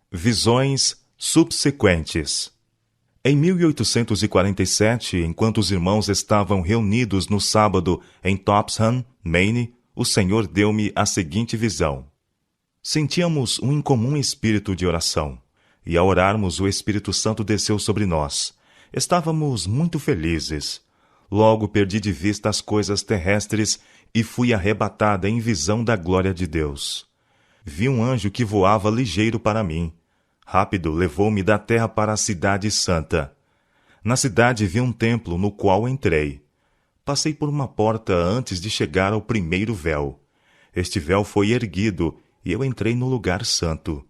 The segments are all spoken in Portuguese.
Visões subsequentes. Em 1847, enquanto os irmãos estavam reunidos no sábado em Topsham, Maine, o Senhor deu-me a seguinte visão. Sentíamos um incomum espírito de oração, e ao orarmos o Espírito Santo desceu sobre nós. Estávamos muito felizes. Logo perdi de vista as coisas terrestres e fui arrebatada em visão da glória de Deus. Vi um anjo que voava ligeiro para mim. Rápido levou-me da terra para a cidade santa. Na cidade vi um templo no qual entrei. Passei por uma porta antes de chegar ao primeiro véu. Este véu foi erguido e eu entrei no lugar santo.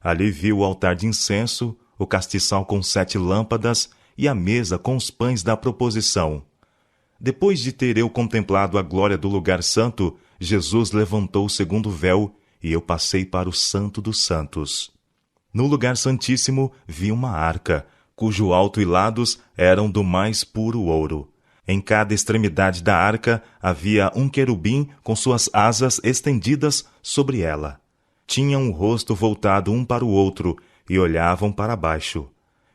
Ali vi o altar de incenso, o castiçal com 7 lâmpadas e a mesa com os pães da proposição. Depois de ter eu contemplado a glória do lugar santo, Jesus levantou o segundo véu e eu passei para o Santo dos Santos. No lugar santíssimo vi uma arca, cujo alto e lados eram do mais puro ouro. Em cada extremidade da arca havia um querubim com suas asas estendidas sobre ela. Tinham o rosto voltado um para o outro e olhavam para baixo.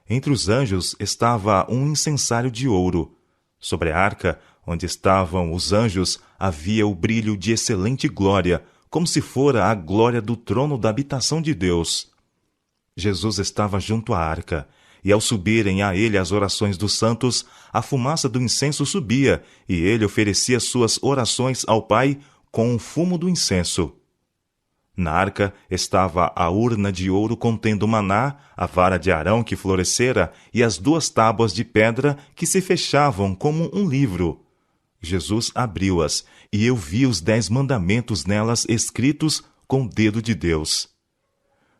Entre os anjos estava um incensário de ouro. Sobre a arca, onde estavam os anjos, havia o brilho de excelente glória, como se fora a glória do trono da habitação de Deus. Jesus estava junto à arca, e ao subirem a ele as orações dos santos, a fumaça do incenso subia, e ele oferecia suas orações ao Pai com o fumo do incenso. Na arca estava a urna de ouro contendo o maná, a vara de Arão que florescera e as 2 tábuas de pedra que se fechavam como um livro. Jesus abriu-as, e eu vi os 10 mandamentos nelas escritos com o dedo de Deus.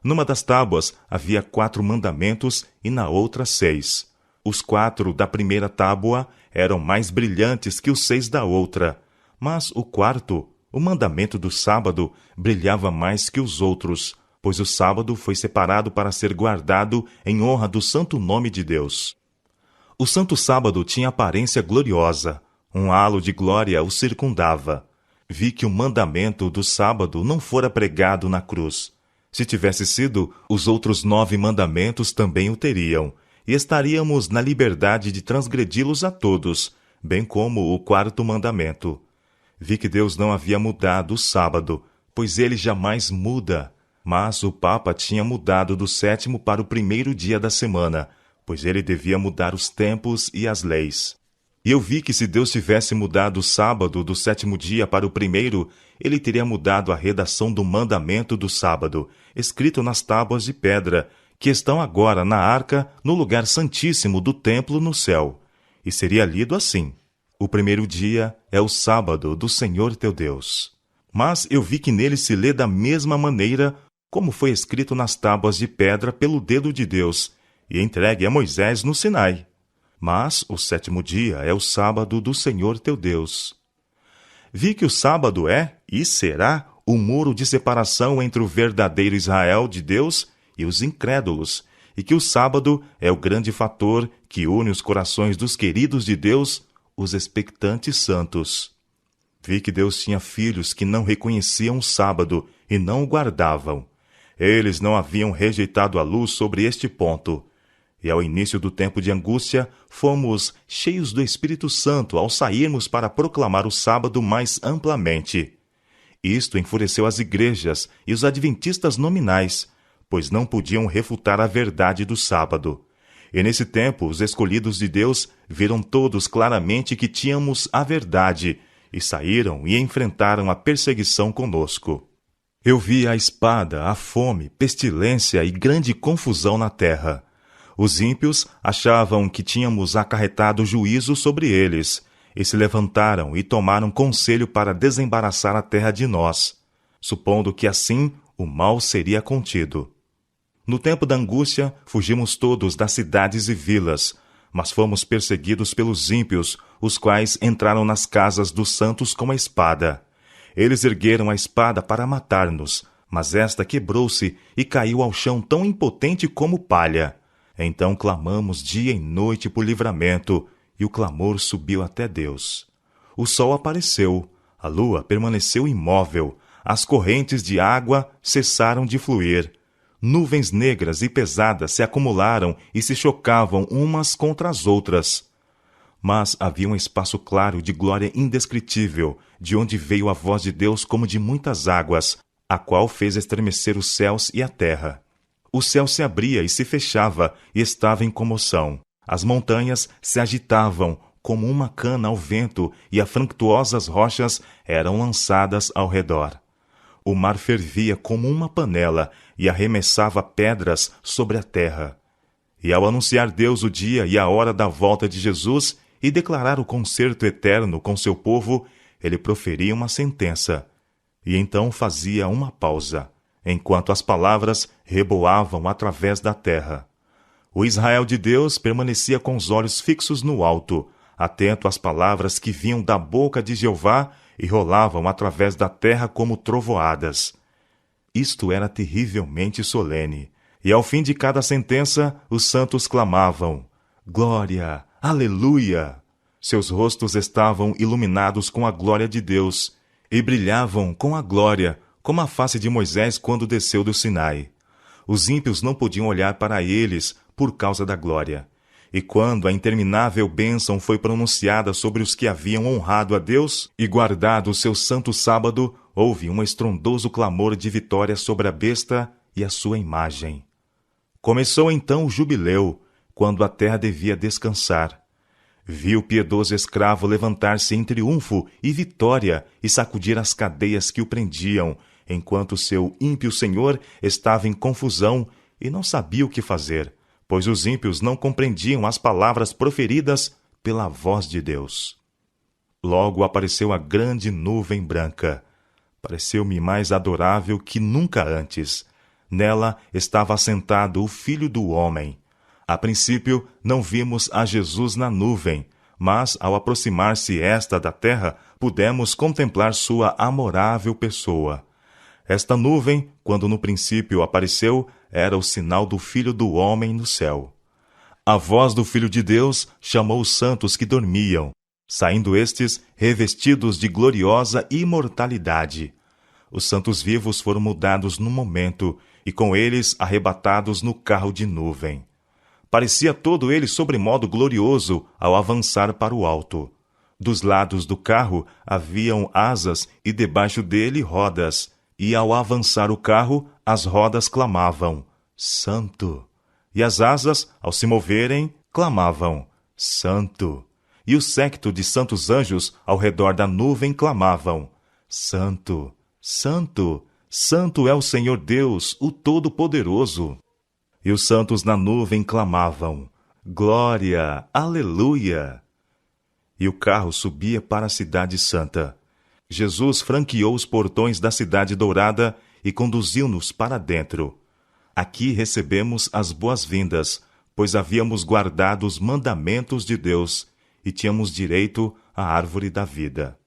Numa das tábuas havia 4 mandamentos e na outra 6. Os 4 da primeira tábua eram mais brilhantes que os 6 da outra, mas o 4, o mandamento do sábado, brilhava mais que os outros, pois o sábado foi separado para ser guardado em honra do santo nome de Deus. O santo sábado tinha aparência gloriosa, um halo de glória o circundava. Vi que o mandamento do sábado não fora pregado na cruz. Se tivesse sido, os outros 9 mandamentos também o teriam, e estaríamos na liberdade de transgredi-los a todos, bem como o 4º mandamento. Vi que Deus não havia mudado o sábado, pois ele jamais muda, mas o Papa tinha mudado do 7º para o 1º dia da semana, pois ele devia mudar os tempos e as leis. E eu vi que se Deus tivesse mudado o sábado do 7º dia para o 1º, ele teria mudado a redação do mandamento do sábado, escrito nas tábuas de pedra, que estão agora na arca, no lugar santíssimo do templo no céu. E seria lido assim: o 1º dia é o sábado do Senhor teu Deus. Mas eu vi que nele se lê da mesma maneira como foi escrito nas tábuas de pedra pelo dedo de Deus, e entregue a Moisés no Sinai. Mas o 7º dia é o sábado do Senhor teu Deus. Vi que o sábado é, e será, o muro de separação entre o verdadeiro Israel de Deus e os incrédulos, e que o sábado é o grande fator que une os corações dos queridos de Deus, os expectantes santos. Vi que Deus tinha filhos que não reconheciam o sábado e não o guardavam. Eles não haviam rejeitado a luz sobre este ponto. E ao início do tempo de angústia, fomos cheios do Espírito Santo ao sairmos para proclamar o sábado mais amplamente. Isto enfureceu as igrejas e os adventistas nominais, pois não podiam refutar a verdade do sábado. E nesse tempo, os escolhidos de Deus viram todos claramente que tínhamos a verdade, e saíram e enfrentaram a perseguição conosco. Eu vi a espada, a fome, pestilência e grande confusão na terra. Os ímpios achavam que tínhamos acarretado juízo sobre eles, e se levantaram e tomaram conselho para desembaraçar a terra de nós, supondo que assim o mal seria contido. No tempo da angústia, fugimos todos das cidades e vilas, mas fomos perseguidos pelos ímpios, os quais entraram nas casas dos santos com a espada. Eles ergueram a espada para matar-nos, mas esta quebrou-se e caiu ao chão tão impotente como palha. Então clamamos dia e noite por livramento, e o clamor subiu até Deus. O sol apareceu, a lua permaneceu imóvel, as correntes de água cessaram de fluir. Nuvens negras e pesadas se acumularam e se chocavam umas contra as outras. Mas havia um espaço claro de glória indescritível, de onde veio a voz de Deus como de muitas águas, a qual fez estremecer os céus e a terra. O céu se abria e se fechava, e estava em comoção. As montanhas se agitavam como uma cana ao vento, e as franctuosas rochas eram lançadas ao redor. O mar fervia como uma panela, e arremessava pedras sobre a terra. E ao anunciar Deus o dia e a hora da volta de Jesus, e declarar o concerto eterno com seu povo, ele proferia uma sentença. E então fazia uma pausa, enquanto as palavras reboavam através da terra. O Israel de Deus permanecia com os olhos fixos no alto, atento às palavras que vinham da boca de Jeová e rolavam através da terra como trovoadas. Isto era terrivelmente solene, e ao fim de cada sentença, os santos clamavam: Glória! Aleluia! Seus rostos estavam iluminados com a glória de Deus, e brilhavam com a glória, como a face de Moisés quando desceu do Sinai. Os ímpios não podiam olhar para eles por causa da glória. E quando a interminável bênção foi pronunciada sobre os que haviam honrado a Deus e guardado o seu santo sábado, houve um estrondoso clamor de vitória sobre a besta e a sua imagem. Começou então o jubileu, quando a terra devia descansar. Viu o piedoso escravo levantar-se em triunfo e vitória e sacudir as cadeias que o prendiam, enquanto seu ímpio senhor estava em confusão e não sabia o que fazer, pois os ímpios não compreendiam as palavras proferidas pela voz de Deus. Logo apareceu a grande nuvem branca. Pareceu-me mais adorável que nunca antes. Nela estava assentado o Filho do Homem. A princípio, não vimos a Jesus na nuvem, mas, ao aproximar-se esta da terra, pudemos contemplar sua amorável pessoa. Esta nuvem, quando no princípio apareceu, era o sinal do Filho do Homem no céu. A voz do Filho de Deus chamou os santos que dormiam, saindo estes revestidos de gloriosa imortalidade. Os santos vivos foram mudados num momento, e com eles arrebatados no carro de nuvem. Parecia todo ele sobremodo glorioso ao avançar para o alto. Dos lados do carro haviam asas e debaixo dele rodas, e ao avançar o carro, as rodas clamavam: Santo! E as asas, ao se moverem, clamavam: Santo! E o séquito de santos anjos ao redor da nuvem clamavam: Santo! Santo! Santo é o Senhor Deus, o Todo-Poderoso! E os santos na nuvem clamavam: Glória! Aleluia! E o carro subia para a cidade santa. Jesus franqueou os portões da cidade dourada e conduziu-nos para dentro. Aqui recebemos as boas-vindas, pois havíamos guardado os mandamentos de Deus e tínhamos direito à árvore da vida.